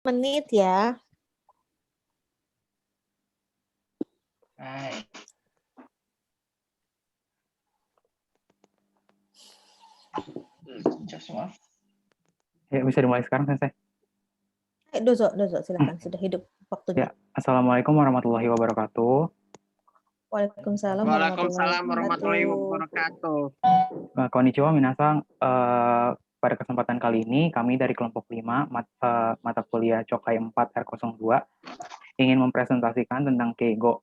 menit ya. Hai. Semua. Ya, bisa dimulai sekarang, Sensei. Dozo, silakan. Sudah hidup waktunya. Ya, Assalamualaikum warahmatullahi wabarakatuh. Waalaikumsalam Waalaikumsalam warahmatullahi wabarakatuh. Konnichiwa minasang. Pada kesempatan kali ini, kami dari kelompok 5, mata kuliah Cokai 4 R02, ingin mempresentasikan tentang Keigo.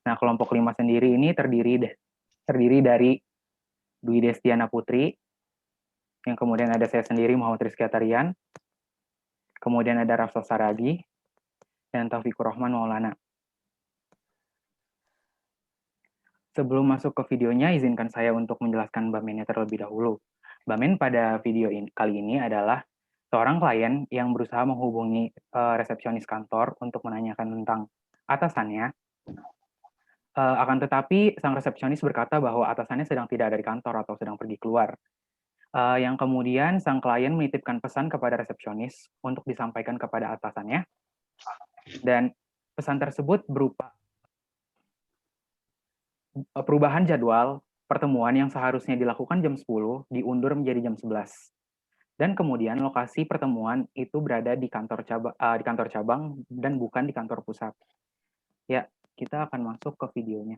Nah, kelompok 5 sendiri ini terdiri dari Dwi Destiana Putri, yang kemudian ada saya sendiri, Muhammad Rizky Atarian, kemudian ada Rafsa Saragi, dan Taufikur Rahman Maulana. Sebelum masuk ke videonya, izinkan saya untuk menjelaskan Mbak Mennya terlebih dahulu. Mbak Men pada video kali ini adalah seorang klien yang berusaha menghubungi resepsionis kantor untuk menanyakan tentang atasannya. Akan tetapi, sang resepsionis berkata bahwa atasannya sedang tidak ada di kantor atau sedang pergi keluar. Yang kemudian, sang klien menitipkan pesan kepada resepsionis untuk disampaikan kepada atasannya. Dan pesan tersebut berupa perubahan jadwal pertemuan yang seharusnya dilakukan jam 10 diundur menjadi jam 11. Dan kemudian lokasi pertemuan itu berada di kantor cabang dan bukan di kantor pusat. Ya, kita akan masuk ke videonya.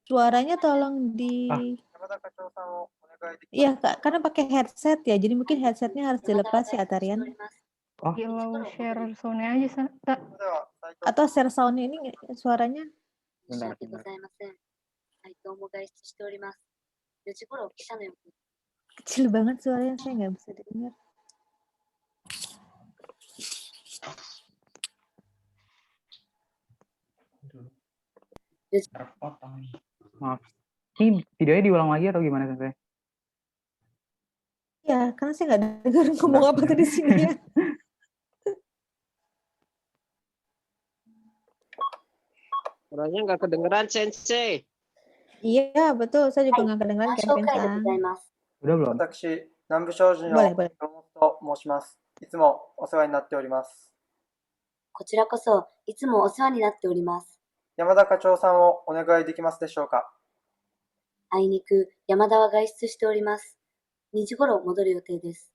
Suaranya tolong di... Iya, Kak, karena pakai headset ya, jadi mungkin headsetnya harus dilepas ya, Tarian. Oh, Kalau share sound-nya aja, Kak. Atau share sound ini suaranya. bentar. Kecil banget suaranya, saya nggak bisa dengar. Terpotong. Maaf. Ini videonya diulang lagi atau gimana, Sensei? Ya, karena saya nggak dengar ngomong apa tadi sini ya. Suaranya nggak kedengeran, Sensei. Iya, betul. Saya juga nggak kedengeran Kempen-san. Udah belum? 私、南部商事のboleh, boleh. 山本と申します。いつもお世話になっております。こちらこそ、いつもお世話になっております。山田課長さんをお願いできますでしょうか。あいにく、山田は外出しております。2時頃戻る予定です。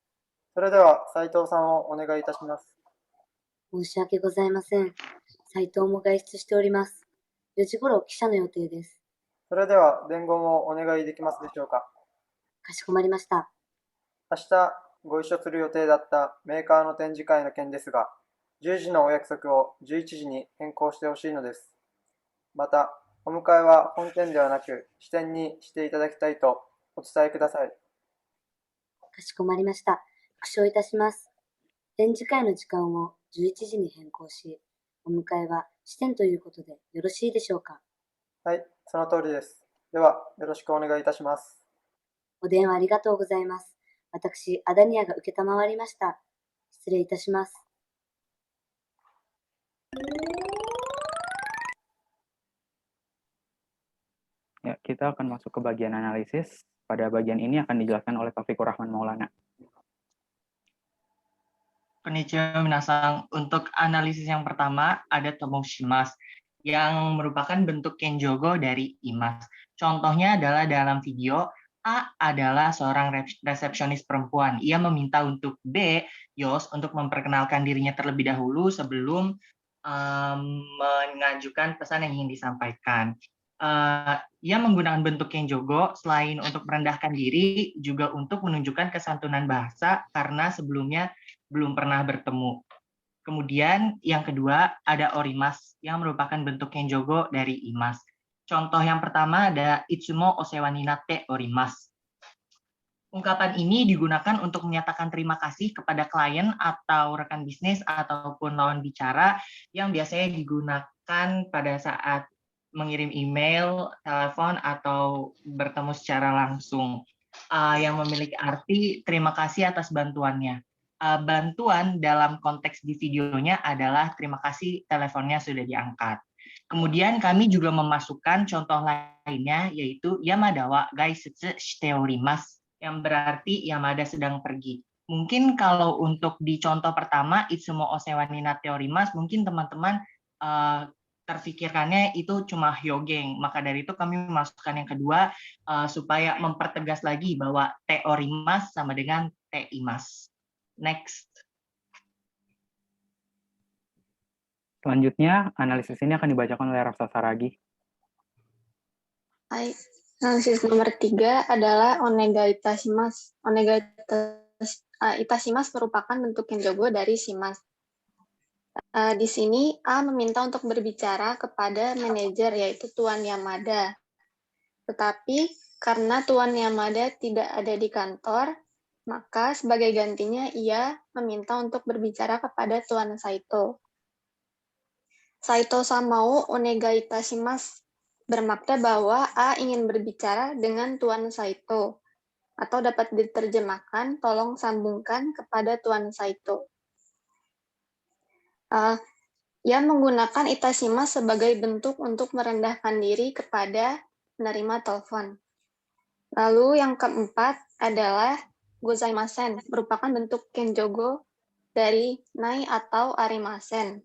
それでは、斉藤さんをお願いいたします。申し訳ございません。斉藤も外出しております。4時頃記者の予定です。それでは、伝言をお願いできますでしょうか。かしこまりました。明日、ご一緒する予定だったメーカーの展示会の件ですが、10時のお約束を11時に変更してほしいのです。また、お迎えは本店ではなく、支店にしていただきたいとお伝えください。かしこまりました。復唱いたします。展示会の時間を11時に変更し、お迎えは支店ということでよろしいでしょうか。はい、その通りです。では、よろしくお願いいたします。お電話ありがとうございます。私、アダニアが受けたまわりました。失礼いたします。Ya, kita akan masuk ke bagian analisis. Pada bagian ini akan dijelaskan oleh Taufikur Rahman Maulana. Konnichiwa minasang. Untuk analisis yang pertama ada tomoshimasu yang merupakan bentuk kenjogo dari imas. Contohnya adalah dalam video A adalah seorang resepsionis perempuan. Ia meminta untuk B, Yos, untuk memperkenalkan dirinya terlebih dahulu sebelum mengajukan pesan yang ingin disampaikan. Ia menggunakan bentuk kenjogo selain untuk merendahkan diri, juga untuk menunjukkan kesantunan bahasa karena sebelumnya belum pernah bertemu. Kemudian yang kedua ada orimas yang merupakan bentuk kenjogo dari imas. Contoh yang pertama ada itsumo osewa ni natte orimas. Ungkapan ini digunakan untuk menyatakan terima kasih kepada klien atau rekan bisnis ataupun lawan bicara yang biasanya digunakan pada saat mengirim email, telepon, atau bertemu secara langsung yang memiliki arti terima kasih atas bantuannya. bantuan dalam konteks di videonya adalah terima kasih teleponnya sudah diangkat. Kemudian kami juga memasukkan contoh lainnya yaitu Yamada wa gaisutsu shite orimasu, yang berarti Yamada sedang pergi. Mungkin kalau untuk di contoh pertama itsumo osewa ni natte orimasu, mungkin teman-teman terfikirkannya itu cuma hyogeng. Maka dari itu kami memasukkan yang kedua supaya mempertegas lagi bahwa te orimasu sama dengan te imasu. Next. Selanjutnya, analisis ini akan dibacakan oleh Rafsa Saragi. Hai. Analisis nomor 3 adalah onega itashimasu. Onega itashimasu merupakan bentuk kenjogo dari shimasu. Di sini A meminta untuk berbicara kepada manajer yaitu Tuan Yamada. Tetapi karena Tuan Yamada tidak ada di kantor, maka sebagai gantinya ia meminta untuk berbicara kepada Tuan Saito. Saito samau onega itashimasu bermakna bahwa A ingin berbicara dengan Tuan Saito, atau dapat diterjemahkan tolong sambungkan kepada Tuan Saito. Ia menggunakan itashimasu sebagai bentuk untuk merendahkan diri kepada penerima telepon. Lalu yang keempat adalah gozaimasen, merupakan bentuk kenjogo dari nai atau arimasen.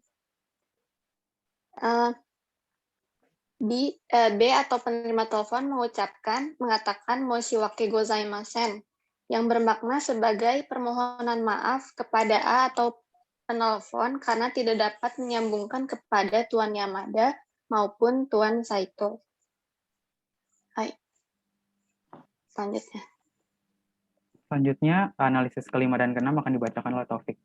B atau penerima telepon mengatakan moshiwake gozaimasen, yang bermakna sebagai permohonan maaf kepada A atau penelpon karena tidak dapat menyambungkan kepada Tuan Yamada maupun Tuan Saito. Hai. Selanjutnya, analisis kelima dan keenam akan dibacakan oleh Taufik.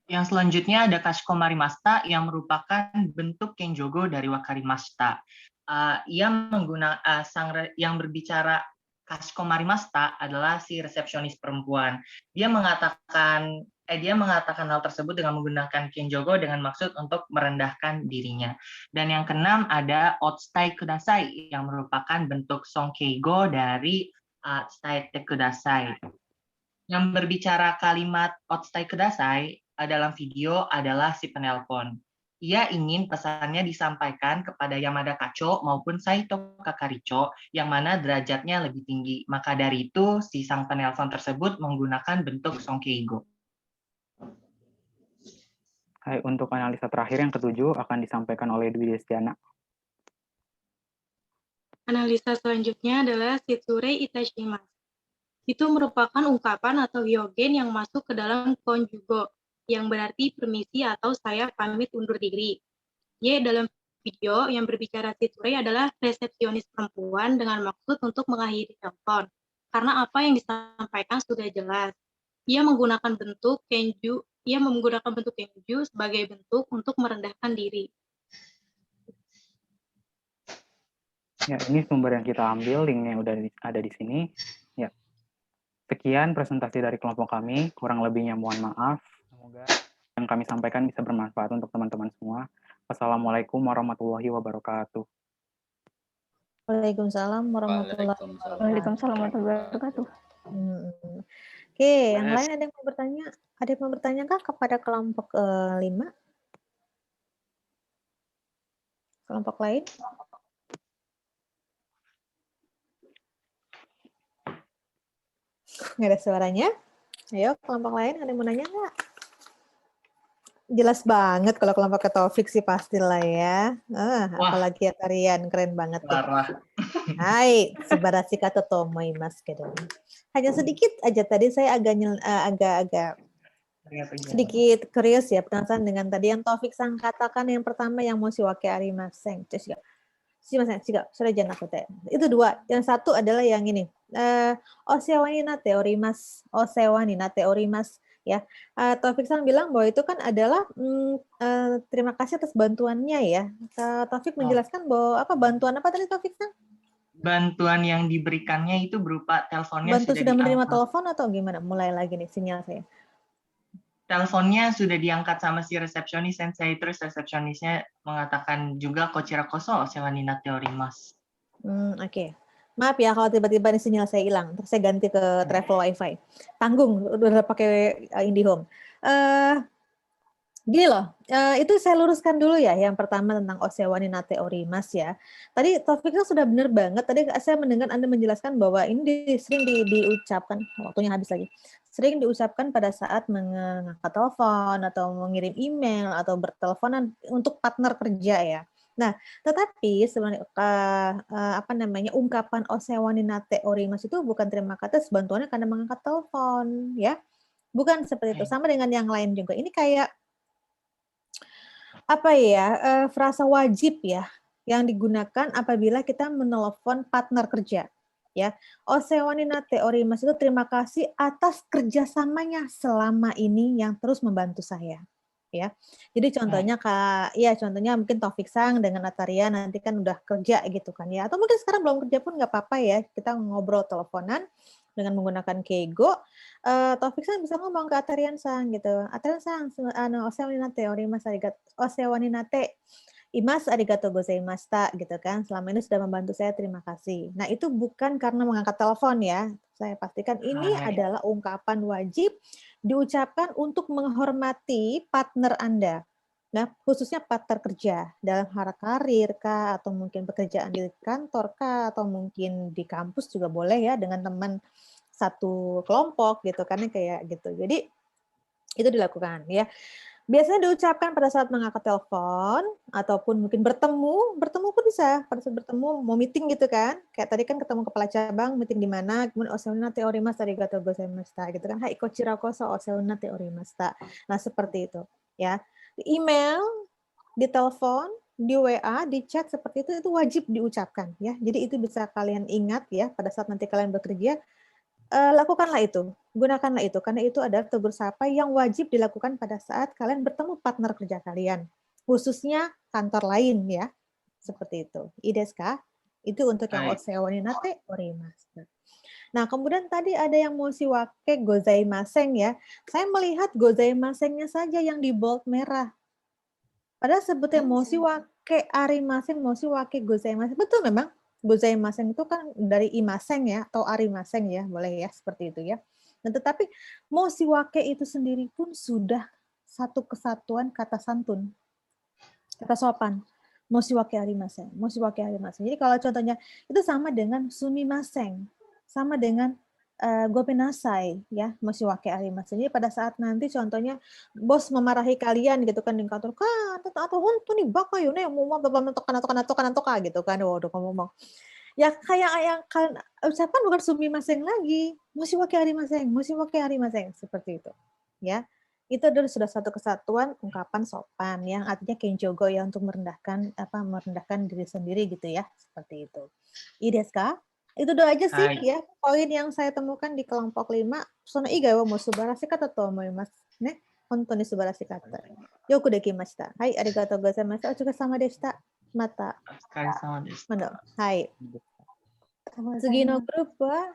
Yang selanjutnya ada kashikomarimashita yang merupakan bentuk kenjogo dari wakarimashita. Ia menggunakan yang berbicara kashikomarimashita adalah si resepsionis perempuan. Dia mengatakan hal tersebut dengan menggunakan kenjogo dengan maksud untuk merendahkan dirinya. Dan yang keenam ada otsutai kudasai yang merupakan bentuk songkeigo dari otsutai kudasai. Yang berbicara kalimat otsutai kudasai dalam video adalah si penelpon. Ia ingin pesannya disampaikan kepada Yamada Kacho maupun Saito Kakaricho yang mana derajatnya lebih tinggi. Maka dari itu, si sang penelpon tersebut menggunakan bentuk songkeigo. Untuk analisa terakhir yang ketujuh akan disampaikan oleh Dwi Destiana. Analisa selanjutnya adalah shitsurei itashimasu. Itu merupakan ungkapan atau hyogen yang masuk ke dalam konjugo, yang berarti permisi atau saya pamit undur diri. Y dalam video yang berbicara shitsurei adalah resepsionis perempuan dengan maksud untuk mengakhiri telepon. Karena apa yang disampaikan sudah jelas. Ia menggunakan bentuk kenju sebagai bentuk untuk merendahkan diri. Ya, ini sumber yang kita ambil, linknya udah ada di sini. Ya. Sekian presentasi dari kelompok kami, kurang lebihnya mohon maaf. Semoga yang kami sampaikan bisa bermanfaat untuk teman-teman semua. Wassalamualaikum warahmatullahi wabarakatuh. Waalaikumsalam warahmatullahi Waalaikumsalam warahmatullahi wabarakatuh. Oke, yang lain ada yang mau bertanya? Ada yang mau bertanya kah kepada kelompok 5? Kelompok lain? Nggak ada suaranya. Ayo, kelompok lain ada yang mau nanya nggak? Jelas banget kalau kelompok Taufik sih pastilah ya. Apalagi ya Tarian, keren banget. Hai, subarasi kata tomoimasu kedo. Hanya sedikit aja tadi saya agak sedikit curious ya, penasaran dengan tadi yang Taufik sang katakan yang pertama yang moshiwake arimasen. Sudah jangan aku tanya. Itu dua. Yang satu adalah yang ini. Osewa ni natte orimasu. Ya, Taufik sang bilang bahwa itu kan adalah terima kasih atas bantuannya ya. Taufik menjelaskan bahwa bantuan apa tadi Taufik sang? Bantuan yang diberikannya itu berupa teleponnya sudah menerima telepon atau gimana? Mulai lagi nih sinyal saya. Teleponnya sudah diangkat sama si resepsionis sensei, terus resepsionisnya mengatakan juga kochira koso osewa ni natte orimasu. Oke. Maaf ya kalau tiba-tiba nih sinyal saya hilang, terus saya ganti ke travel wifi. Tanggung, udah pakai IndiHome. Gini loh, itu saya luruskan dulu ya. Yang pertama tentang Osewani Nate Orimas ya. Tadi topiknya sudah benar banget. Tadi saya mendengar Anda menjelaskan bahwa ini sering diucapkan, waktunya habis lagi. Sering diucapkan pada saat mengangkat telepon atau mengirim email atau berteleponan untuk partner kerja ya. Nah, tetapi sebenarnya ungkapan Osewani Nate Orimas itu bukan terima kasih bantuannya karena mengangkat telepon ya. Bukan seperti itu. Sama dengan yang lain juga. Ini kayak frasa wajib ya yang digunakan apabila kita menelepon partner kerja ya. Osewani nate orimasu itu terima kasih atas kerjasamanya selama ini yang terus membantu saya ya. Jadi contohnya contohnya mungkin Taufik Sang dengan Ataria nanti kan udah kerja gitu kan ya, atau mungkin sekarang belum kerja pun nggak apa-apa ya, kita ngobrol teleponan dengan menggunakan Keigo. Taufik Sang bisa ngomong ke Atarian Sang gitu, Atarian Sang osewani nate orimasu arigatou osewani nate imas arigatou gozaimashita gitu kan, selama ini sudah membantu saya, terima kasih. Nah itu bukan karena mengangkat telepon ya, saya pastikan ini adalah ungkapan wajib diucapkan untuk menghormati partner Anda. Nah, khususnya partner kerja dalam hal karir kah, atau mungkin pekerjaan di kantor kah, atau mungkin di kampus juga boleh ya dengan teman satu kelompok gitu kan kayak gitu. Jadi itu dilakukan ya. Biasanya diucapkan pada saat mengangkat telepon ataupun mungkin bertemu pun bisa pada saat bertemu mau meeting gitu kan. Kayak tadi kan ketemu kepala cabang, meeting di mana, kemudian osewani nate orimasu arigatou gozaimashita gitu kan. Hai kochira koso osewani nate orimashita. Nah, seperti itu ya. Di email, di telepon, di WA, di chat seperti itu wajib diucapkan ya. Jadi itu bisa kalian ingat ya pada saat nanti kalian bekerja. Lakukanlah itu, gunakanlah itu, karena itu adalah tegur sapa yang wajib dilakukan pada saat kalian bertemu partner kerja kalian, khususnya kantor lain ya, seperti itu. Ideska, itu untuk yang osewani nate orimasu. Nah, kemudian tadi ada yang moshiwake gozaimasen ya. Saya melihat gozaimasen-nya saja yang di bold merah. Padahal sebutnya moshiwake arimasen, moshiwake gozaimasen. Betul memang. Gozaimasen itu kan dari imasen ya, atau arimasen ya, boleh ya, seperti itu ya. Nah, tetapi moshiwake itu sendiri pun sudah satu kesatuan kata santun, kata sopan. Moshiwake arimasen, moshiwake arimasen. Jadi kalau contohnya itu sama dengan sumimasen, sama dengan gomenasai ya, moshiwake arimasen. Jadi pada saat nanti contohnya bos memarahi kalian gitu kan di kantor, atau honto nih baka yo ne mau toka gitu kan. Waduh kamu mau. Ya kayak yang kalian ucapkan bukan sumimasen lagi, moshiwake arimasen seperti itu. Ya. Itu adalah sudah satu kesatuan ungkapan sopan yang artinya kenjogo ya, untuk merendahkan diri sendiri gitu ya, seperti itu. Ideska? Itu doa aja sih ya poin yang saya temukan di kelompok 5. Sono igai wa mo subarashii kata to omoimasu ne. Hontou ni subarashii kata. Yoku dekimashita. Hai, arigatou gozaimashita. Otsukare deshita. Mata. Mando. Hai.次のグループは、